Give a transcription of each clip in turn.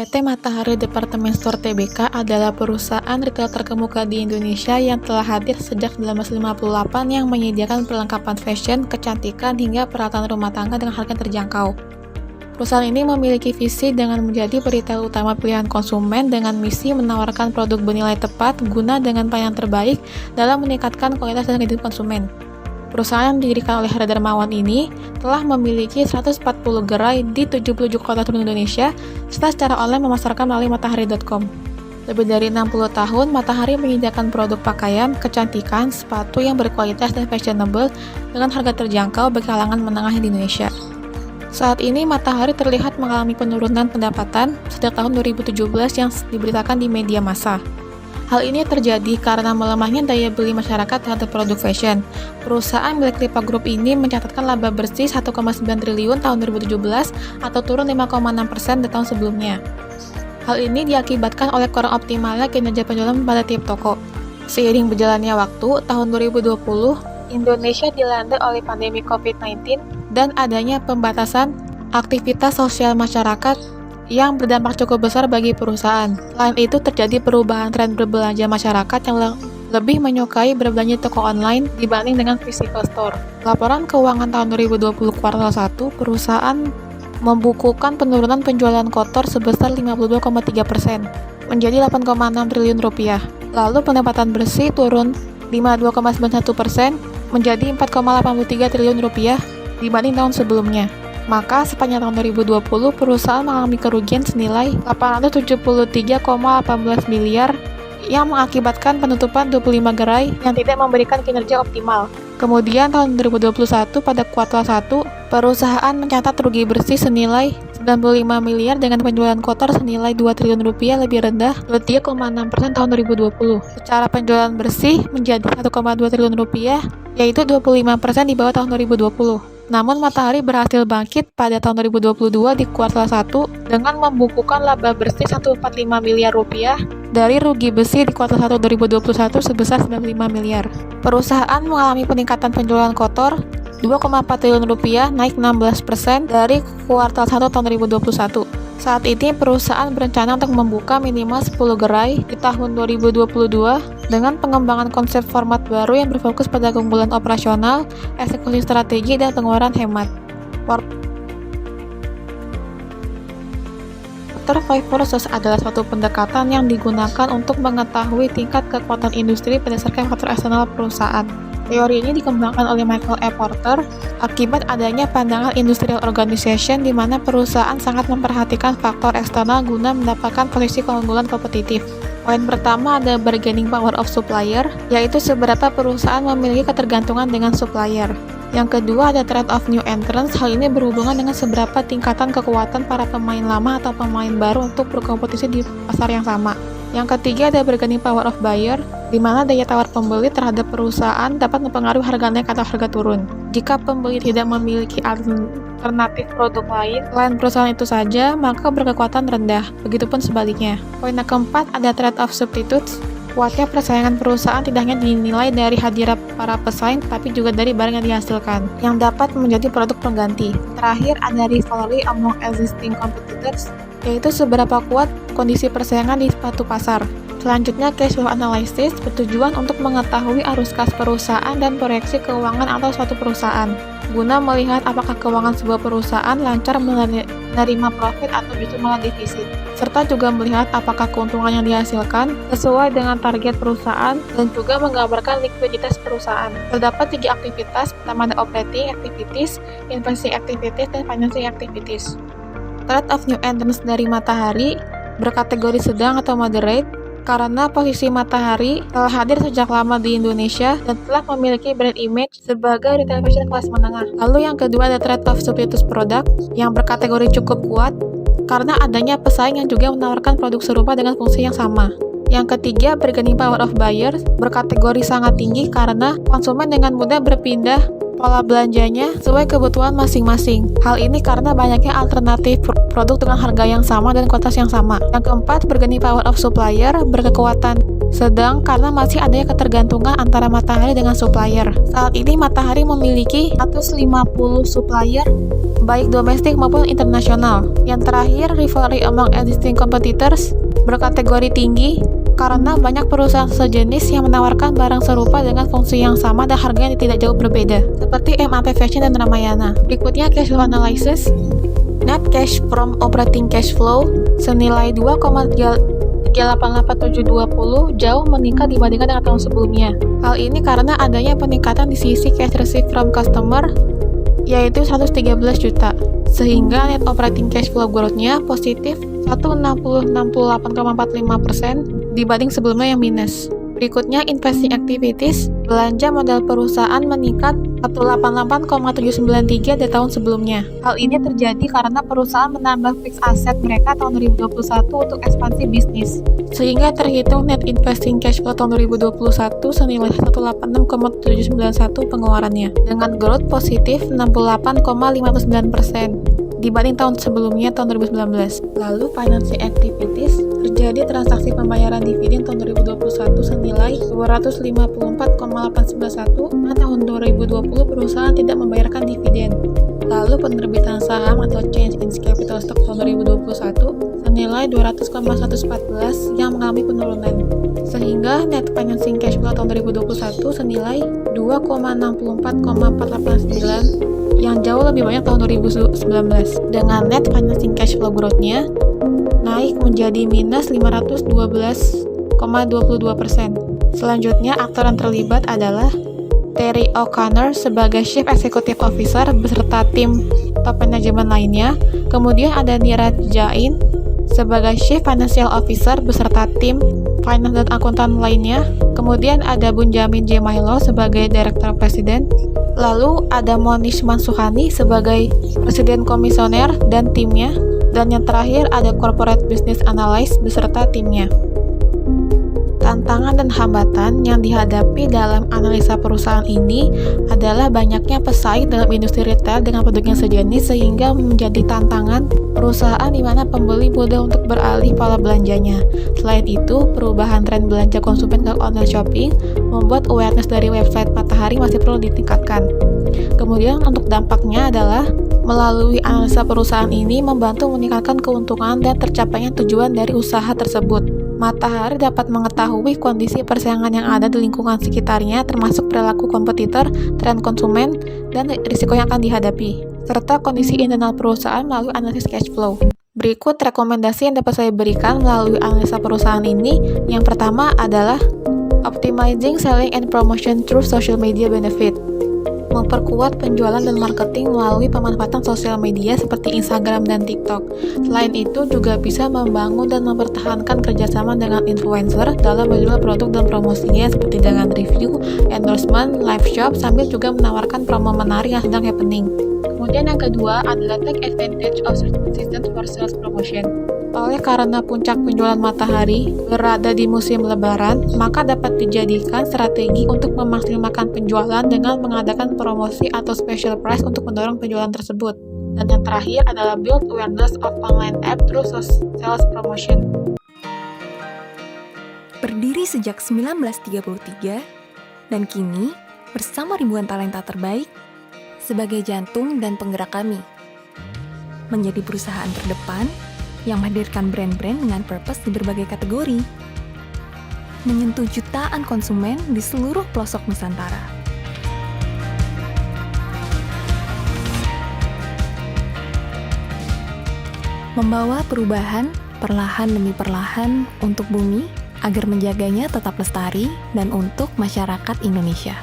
PT Matahari Department Store Tbk adalah perusahaan retail terkemuka di Indonesia yang telah hadir sejak 1958 yang menyediakan perlengkapan fashion, kecantikan, hingga peralatan rumah tangga dengan harga terjangkau. Perusahaan ini memiliki visi dengan menjadi retail utama pilihan konsumen dengan misi menawarkan produk bernilai tepat guna dengan pelayanan terbaik dalam meningkatkan kualitas dan hidup konsumen. Perusahaan yang didirikan oleh Hera Darmawan ini telah memiliki 140 gerai di 77 kota seluruh Indonesia, serta secara online memasarkan melalui matahari.com. Lebih dari 60 tahun, Matahari menyediakan produk pakaian, kecantikan, sepatu yang berkualitas dan fashionable dengan harga terjangkau bagi kalangan menengah di Indonesia. Saat ini, Matahari terlihat mengalami penurunan pendapatan sejak tahun 2017 yang diberitakan di media massa. Hal ini terjadi karena melemahnya daya beli masyarakat terhadap produk fashion. Perusahaan milik Lipa Group ini mencatatkan laba bersih 1,9 triliun tahun 2017 atau turun 5,6% dari tahun sebelumnya. Hal ini diakibatkan oleh kurang optimalnya kinerja penjualan pada tiap toko. Seiring berjalannya waktu, tahun 2020, Indonesia dilanda oleh pandemi COVID-19 dan adanya pembatasan aktivitas sosial masyarakat yang berdampak cukup besar bagi perusahaan. Selain itu, terjadi perubahan tren berbelanja masyarakat yang lebih menyukai berbelanja di toko online dibanding dengan physical store. Laporan keuangan tahun 2020 kuartal 1, perusahaan membukukan penurunan penjualan kotor sebesar 52,3% menjadi 8,6 triliun rupiah. Lalu pendapatan bersih turun 52,91% menjadi 4,83 triliun rupiah dibanding tahun sebelumnya. Maka sepanjang tahun 2020, perusahaan mengalami kerugian senilai 873,18 miliar yang mengakibatkan penutupan 25 gerai yang tidak memberikan kinerja optimal. Kemudian tahun 2021 pada kuartal 1, perusahaan mencatat rugi bersih senilai 95 miliar dengan penjualan kotor senilai 2 triliun rupiah lebih rendah 23,6% tahun 2020. Secara penjualan bersih menjadi 1,2 triliun rupiah, yaitu 25% di bawah tahun 2020. Namun Matahari berhasil bangkit pada tahun 2022 di kuartal 1 dengan membukukan laba bersih 145 miliar rupiah dari rugi bersih di kuartal 1 2021 sebesar 95 miliar. Perusahaan mengalami peningkatan penjualan kotor 2,4 triliun rupiah, naik 16% dari kuartal 1 tahun 2021. Saat ini perusahaan berencana untuk membuka minimal 10 gerai di tahun 2022 dengan pengembangan konsep format baru yang berfokus pada keunggulan operasional, eksekusi strategi, dan pengeluaran hemat. Porter 5 Forces adalah suatu pendekatan yang digunakan untuk mengetahui tingkat kekuatan industri berdasarkan faktor eksternal perusahaan. Teori ini dikembangkan oleh Michael E. Porter akibat adanya pandangan industrial organization di mana perusahaan sangat memperhatikan faktor eksternal guna mendapatkan posisi keunggulan kompetitif. Poin pertama ada bargaining power of supplier, yaitu seberapa perusahaan memiliki ketergantungan dengan supplier. Yang kedua ada trend of new entrants, hal ini berhubungan dengan seberapa tingkatan kekuatan para pemain lama atau pemain baru untuk berkompetisi di pasar yang sama. Yang ketiga ada bargaining power of buyer, di mana daya tawar pembeli terhadap perusahaan dapat mempengaruhi harga naik atau harga turun. Jika pembeli tidak memiliki alternatif produk lain selain perusahaan itu saja, maka berkekuatan rendah. Begitupun sebaliknya. Poin yang keempat ada trade of substitutes. Kuatnya persaingan perusahaan tidak hanya dinilai dari hadirnya para pesaing, tapi juga dari barang yang dihasilkan, yang dapat menjadi produk pengganti. Terakhir ada rivalry among existing competitors, yaitu seberapa kuat kondisi persaingan di suatu pasar. Selanjutnya, cash flow analysis bertujuan untuk mengetahui arus kas perusahaan dan proyeksi keuangan atau suatu perusahaan, guna melihat apakah keuangan sebuah perusahaan lancar menerima profit atau justru malah defisit, serta juga melihat apakah keuntungan yang dihasilkan sesuai dengan target perusahaan dan juga menggambarkan likuiditas perusahaan. Terdapat 3 aktivitas, pertama ada operating activities, investing activities, dan financing activities. Trade of new entrants dari Matahari berkategori sedang atau moderate karena posisi Matahari telah hadir sejak lama di Indonesia dan telah memiliki brand image sebagai retail fashion kelas menengah. Lalu yang kedua ada trade of substitute product yang berkategori cukup kuat karena adanya pesaing yang juga menawarkan produk serupa dengan fungsi yang sama. Yang ketiga, bargaining power of buyers berkategori sangat tinggi karena konsumen dengan mudah berpindah pola belanjanya sesuai kebutuhan masing-masing. Hal ini karena banyaknya alternatif produk dengan harga yang sama dan kualitas yang sama. Yang keempat, bargaining power of supplier berkekuatan sedang karena masih adanya ketergantungan antara Matahari dengan supplier. Saat ini Matahari memiliki 150 supplier baik domestik maupun internasional. Yang terakhir, rivalry among existing competitors berkategori tinggi karena banyak perusahaan sejenis yang menawarkan barang serupa dengan fungsi yang sama dan harganya tidak jauh berbeda, seperti MAP Fashion dan Ramayana. Berikutnya cash flow analysis. Net cash from operating cash flow senilai 2,388,720 jauh meningkat dibandingkan dengan tahun sebelumnya. Hal ini karena adanya peningkatan di sisi cash received from customer yaitu 113 juta, sehingga net operating cash flow growth-nya positif 168,45% dibanding sebelumnya yang minus. Berikutnya investing activities, belanja modal perusahaan meningkat 188,793 dari tahun sebelumnya. Hal ini terjadi karena perusahaan menambah fixed asset mereka tahun 2021 untuk ekspansi bisnis, sehingga terhitung net investing cash flow tahun 2021 senilai 186,791 pengeluarannya, dengan growth positif 68,59% dibanding tahun sebelumnya tahun 2019. Lalu financing activities, terjadi transaksi pembayaran dividen tahun 2021 senilai 254,891 dan tahun 2020 perusahaan tidak membayarkan dividen. Lalu penerbitan saham atau change in capital stock tahun 2021 senilai 200,114 yang mengalami penurunan, sehingga net financing cash flow tahun 2021 senilai 2,64,489 yang jauh lebih banyak tahun 2019, dengan net financing cash flow growth-nya naik menjadi minus 512,22%. Selanjutnya, aktor yang terlibat adalah Terry O'Connor sebagai Chief Executive Officer beserta tim top manajemen lainnya. Kemudian ada Niraj Jain sebagai Chief Financial Officer beserta tim finance dan akuntan lainnya. Kemudian ada Bunjamin J. Milo sebagai Direktur Presiden. Lalu ada Monish Mansuhani sebagai Presiden Komisioner dan timnya. Dan yang terakhir ada Corporate Business Analyst beserta timnya. Tantangan dan hambatan yang dihadapi dalam analisa perusahaan ini adalah banyaknya pesaing dalam industri retail dengan produk yang sejenis, sehingga menjadi tantangan perusahaan di mana pembeli mudah untuk beralih pola belanjanya. Selain itu, perubahan tren belanja konsumen ke online shopping membuat awareness dari website Matahari masih perlu ditingkatkan. Kemudian untuk dampaknya adalah melalui analisa perusahaan ini membantu meningkatkan keuntungan dan tercapainya tujuan dari usaha tersebut. Matahari dapat mengetahui kondisi persaingan yang ada di lingkungan sekitarnya, termasuk perilaku kompetitor, tren konsumen, dan risiko yang akan dihadapi, serta kondisi internal perusahaan melalui analisis cash flow. Berikut rekomendasi yang dapat saya berikan melalui analisa perusahaan ini. Yang pertama adalah optimizing selling and promotion through social media benefit. Memperkuat penjualan dan marketing melalui pemanfaatan sosial media seperti Instagram dan TikTok. Selain itu, juga bisa membangun dan mempertahankan kerjasama dengan influencer dalam menjual produk dan promosinya seperti dengan review, endorsement, live shop, sambil juga menawarkan promo menarik yang sedang happening. Kemudian yang kedua adalah take advantage of certain seasons for sales promotion. Oleh karena puncak penjualan Matahari berada di musim lebaran, maka dapat dijadikan strategi untuk memaksimalkan penjualan dengan mengadakan promosi atau special price untuk mendorong penjualan tersebut. Dan yang terakhir adalah build awareness of online app through sales promotion. Berdiri sejak 1933 dan kini bersama ribuan talenta terbaik sebagai jantung dan penggerak kami, menjadi perusahaan terdepan yang menghadirkan brand-brand dengan purpose di berbagai kategori, menyentuh jutaan konsumen di seluruh pelosok Nusantara. Membawa perubahan perlahan demi perlahan untuk bumi agar menjaganya tetap lestari dan untuk masyarakat Indonesia.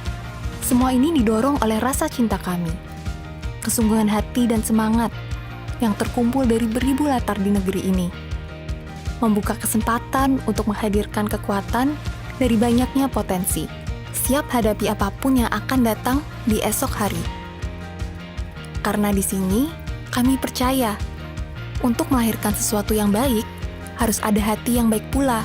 Semua ini didorong oleh rasa cinta kami, kesungguhan hati dan semangat yang terkumpul dari beribu latar di negeri ini, membuka kesempatan untuk menghadirkan kekuatan dari banyaknya potensi, siap hadapi apapun yang akan datang di esok hari. Karena di sini, kami percaya, untuk melahirkan sesuatu yang baik, harus ada hati yang baik pula.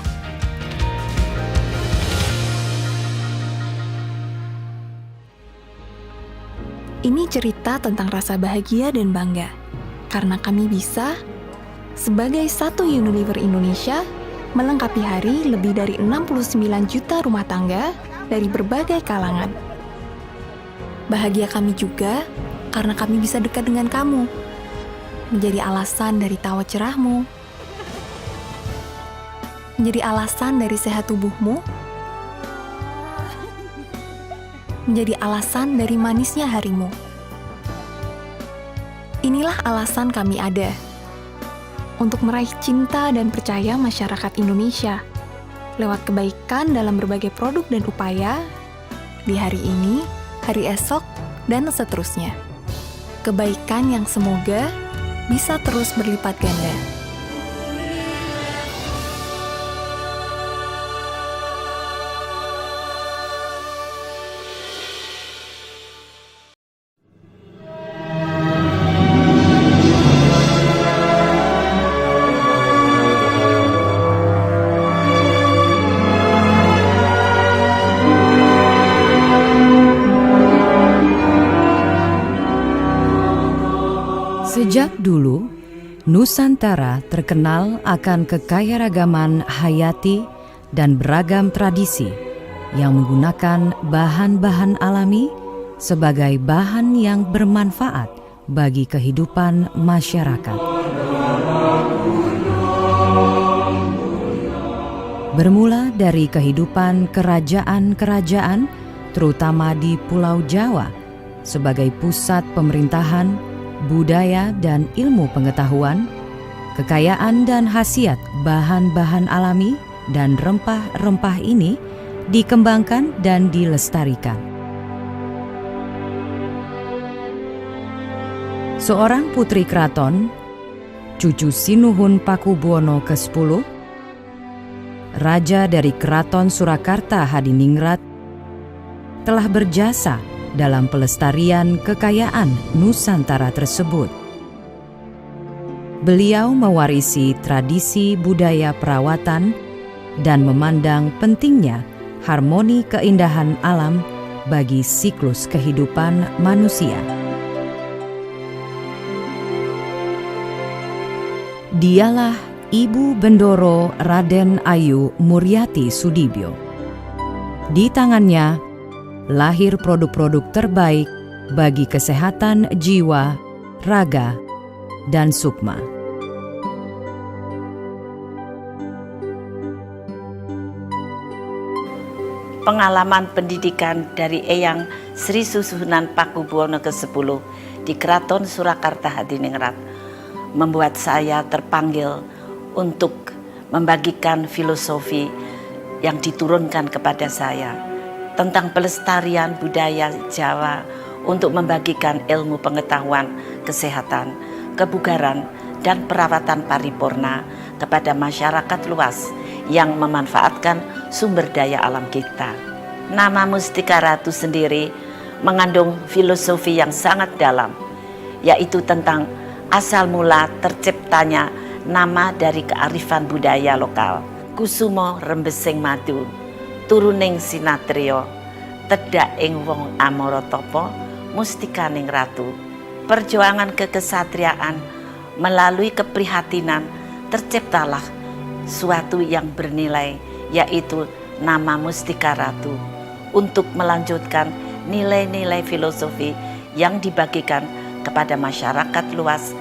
Ini cerita tentang rasa bahagia dan bangga, karena kami bisa, sebagai satu Unilever Indonesia, melengkapi hari lebih dari 69 juta rumah tangga dari berbagai kalangan. Bahagia kami juga karena kami bisa dekat dengan kamu, menjadi alasan dari tawa cerahmu, menjadi alasan dari sehat tubuhmu, menjadi alasan dari manisnya harimu. Inilah alasan kami ada, untuk meraih cinta dan percaya masyarakat Indonesia, lewat kebaikan dalam berbagai produk dan upaya, di hari ini, hari esok, dan seterusnya. Kebaikan yang semoga bisa terus berlipat ganda. Sejak dulu, Nusantara terkenal akan kekayaragaman hayati dan beragam tradisi yang menggunakan bahan-bahan alami sebagai bahan yang bermanfaat bagi kehidupan masyarakat. Bermula dari kehidupan kerajaan-kerajaan, terutama di Pulau Jawa, sebagai pusat pemerintahan, budaya dan ilmu pengetahuan, kekayaan dan khasiat bahan-bahan alami dan rempah-rempah ini dikembangkan dan dilestarikan. Seorang putri keraton, cucu Sinuhun Pakubuwono ke-10, raja dari Keraton Surakarta Hadiningrat, telah berjasa dalam pelestarian kekayaan Nusantara tersebut. Beliau mewarisi tradisi budaya perawatan dan memandang pentingnya harmoni keindahan alam bagi siklus kehidupan manusia. Dialah Ibu Bendoro Raden Ayu Muryati Sudibyo. Di tangannya lahir produk-produk terbaik bagi kesehatan jiwa, raga, dan sukma. Pengalaman pendidikan dari Eyang Sri Susuhunan Pakubuwono ke-10 di Keraton Surakarta Hadiningrat membuat saya terpanggil untuk membagikan filosofi yang diturunkan kepada saya tentang pelestarian budaya Jawa untuk membagikan ilmu pengetahuan kesehatan, kebugaran, dan perawatan paripurna kepada masyarakat luas yang memanfaatkan sumber daya alam kita. Nama Mustika Ratu sendiri mengandung filosofi yang sangat dalam, yaitu tentang asal mula terciptanya nama dari kearifan budaya lokal. Kusumo rembesing madu, turuning sinatrio, tedak ing wong amoratopo, mustikaning ratu. Perjuangan kekesatriaan melalui keprihatinan terciptalah suatu yang bernilai, yaitu nama Mustika Ratu, untuk melanjutkan nilai-nilai filosofi yang dibagikan kepada masyarakat luas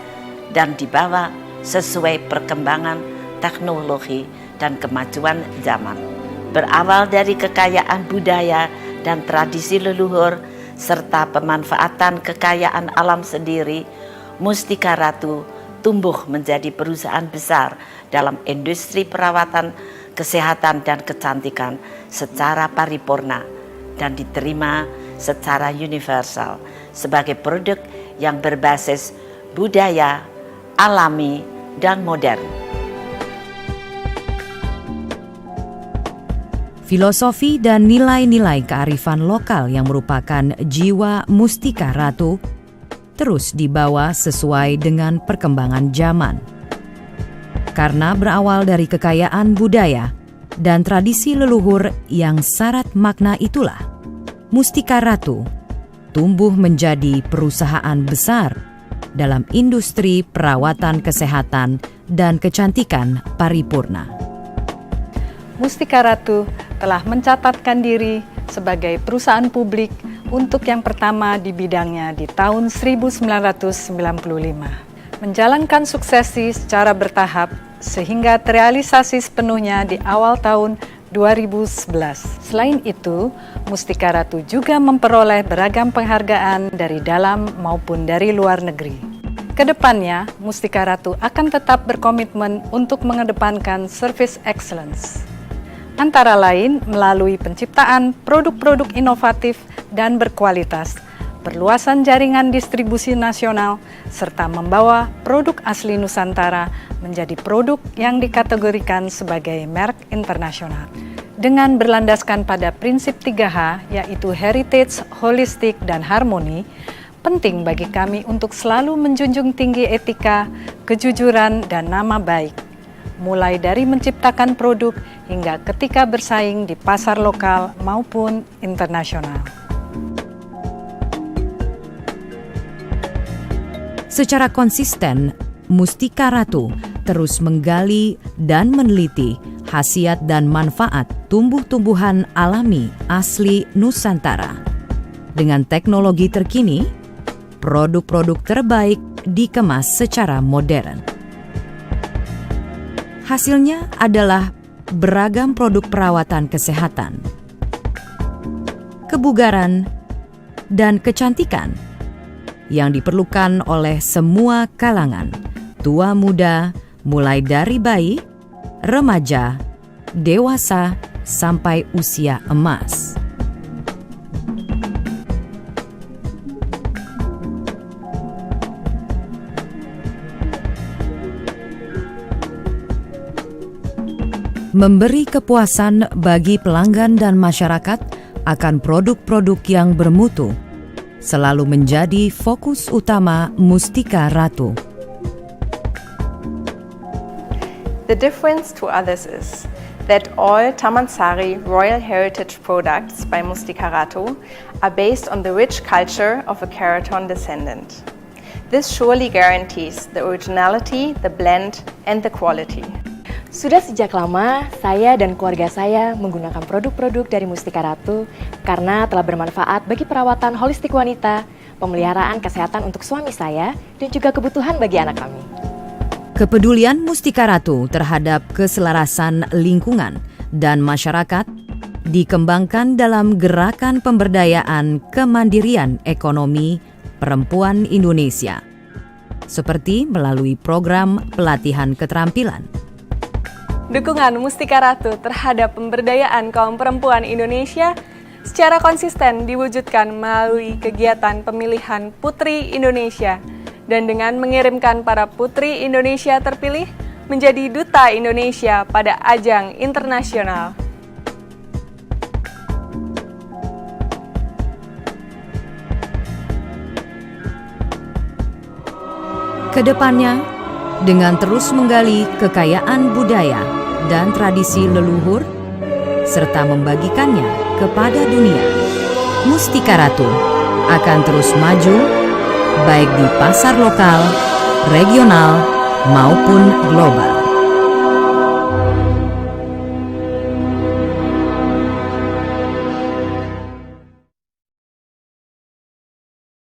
dan dibawa sesuai perkembangan teknologi dan kemajuan zaman. Berawal dari kekayaan budaya dan tradisi leluhur serta pemanfaatan kekayaan alam sendiri, Mustika Ratu tumbuh menjadi perusahaan besar dalam industri perawatan, kesehatan, dan kecantikan secara paripurna dan diterima secara universal sebagai produk yang berbasis budaya, alami, dan modern. Filosofi dan nilai-nilai kearifan lokal yang merupakan jiwa Mustika Ratu terus dibawa sesuai dengan perkembangan zaman. Karena berawal dari kekayaan budaya dan tradisi leluhur yang syarat makna itulah, Mustika Ratu tumbuh menjadi perusahaan besar dalam industri perawatan kesehatan dan kecantikan paripurna. Mustika Ratu telah mencatatkan diri sebagai perusahaan publik untuk yang pertama di bidangnya di tahun 1995. Menjalankan suksesi secara bertahap sehingga terrealisasi sepenuhnya di awal tahun 2011. Selain itu, Mustika Ratu juga memperoleh beragam penghargaan dari dalam maupun dari luar negeri. Kedepannya, Mustika Ratu akan tetap berkomitmen untuk mengedepankan service excellence. Antara lain melalui penciptaan produk-produk inovatif dan berkualitas, perluasan jaringan distribusi nasional, serta membawa produk asli Nusantara menjadi produk yang dikategorikan sebagai merek internasional. Dengan berlandaskan pada prinsip 3H, yaitu heritage, holistik, dan harmoni, penting bagi kami untuk selalu menjunjung tinggi etika, kejujuran, dan nama baik, mulai dari menciptakan produk hingga ketika bersaing di pasar lokal maupun internasional. Secara konsisten, Mustika Ratu terus menggali dan meneliti khasiat dan manfaat tumbuh-tumbuhan alami asli Nusantara. Dengan teknologi terkini, produk-produk terbaik dikemas secara modern. Hasilnya adalah beragam produk perawatan kesehatan, kebugaran, dan kecantikan yang diperlukan oleh semua kalangan, tua muda, mulai dari bayi, remaja, dewasa, sampai usia emas. Memberi kepuasan bagi pelanggan dan masyarakat akan produk-produk yang bermutu selalu menjadi fokus utama Mustika Ratu. The difference to others is that all Taman Sari Royal Heritage products by Mustika Ratu are based on the rich culture of a Keraton descendant. This surely guarantees the originality, the blend, and the quality. Sudah sejak lama, saya dan keluarga saya menggunakan produk-produk dari Mustika Ratu karena telah bermanfaat bagi perawatan holistik wanita, pemeliharaan kesehatan untuk suami saya, dan juga kebutuhan bagi anak kami. Kepedulian Mustika Ratu terhadap keselarasan lingkungan dan masyarakat dikembangkan dalam gerakan pemberdayaan kemandirian ekonomi perempuan Indonesia, seperti melalui program pelatihan keterampilan. Dukungan Mustika Ratu terhadap pemberdayaan kaum perempuan Indonesia secara konsisten diwujudkan melalui kegiatan pemilihan Putri Indonesia dan dengan mengirimkan para Putri Indonesia terpilih menjadi Duta Indonesia pada ajang internasional. Kedepannya, dengan terus menggali kekayaan budaya dan tradisi leluhur, serta membagikannya kepada dunia, Mustika Ratu akan terus maju, baik di pasar lokal, regional, maupun global.